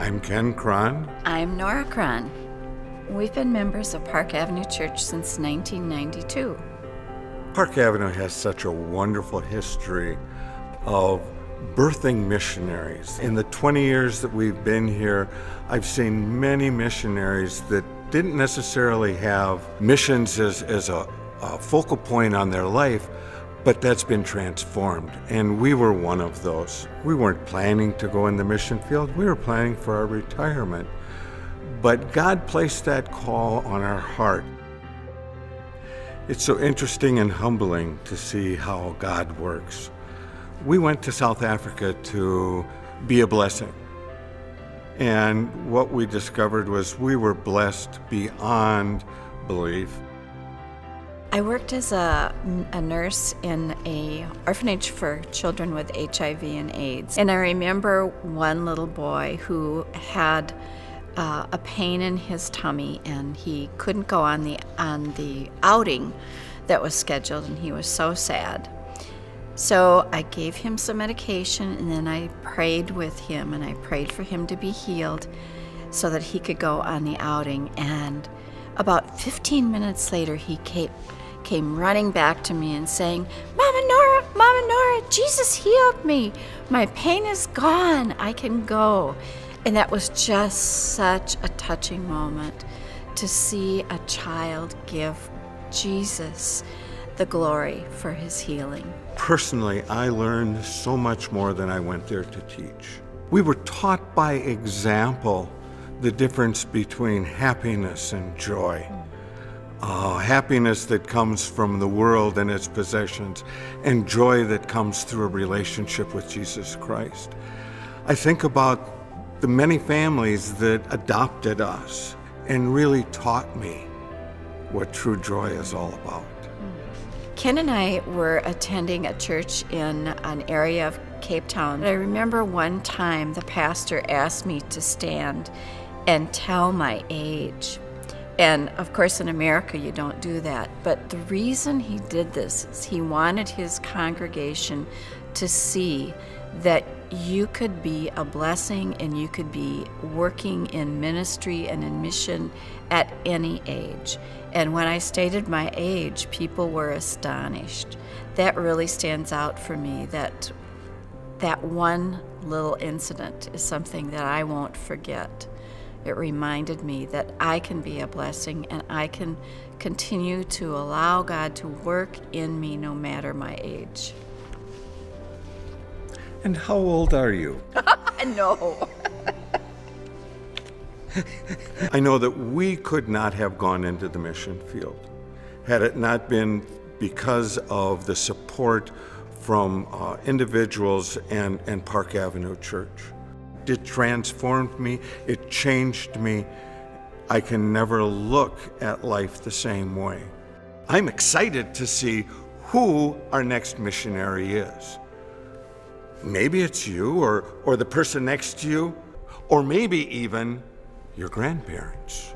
I'm Ken Krahn. I'm Nora Krahn. We've been members of Park Avenue Church since 1992. Park Avenue has such a wonderful history of birthing missionaries. In the 20 years that we've been here, I've seen many missionaries that didn't necessarily have missions as a focal point on their life, but that's been transformed, and we were one of those. We weren't planning to go in the mission field, we were planning for our retirement. But God placed that call on our heart. It's so interesting and humbling to see how God works. We went to South Africa to be a blessing. And what we discovered was we were blessed beyond belief. I worked as a nurse in an orphanage for children with HIV and AIDS. And I remember one little boy who had a pain in his tummy, and he couldn't go on the outing that was scheduled, and he was so sad. So I gave him some medication, and then I prayed with him, and I prayed for him to be healed so that he could go on the outing. And about 15 minutes later, he came running back to me and saying, Mama Nora, Jesus healed me. My pain is gone. I can go. And that was just such a touching moment to see a child give Jesus the glory for his healing. Personally, I learned so much more than I went there to teach. We were taught by example the difference between happiness and joy. Happiness that comes from the world and its possessions, and joy that comes through a relationship with Jesus Christ. I think about the many families that adopted us and really taught me what true joy is all about. Ken and I were attending a church in an area of Cape Town. I remember one time the pastor asked me to stand and tell my age. And of course in America you don't do that. But the reason he did this is he wanted his congregation to see that you could be a blessing and you could be working in ministry and in mission at any age. And when I stated my age, people were astonished. That really stands out for me, that one little incident is something that I won't forget. It reminded me that I can be a blessing and I can continue to allow God to work in me no matter my age. And how old are you? No. I know that we could not have gone into the mission field had it not been because of the support from individuals and Park Avenue Church. It transformed me, it changed me. I can never look at life the same way. I'm excited to see who our next missionary is. Maybe it's you or the person next to you, or maybe even your grandparents.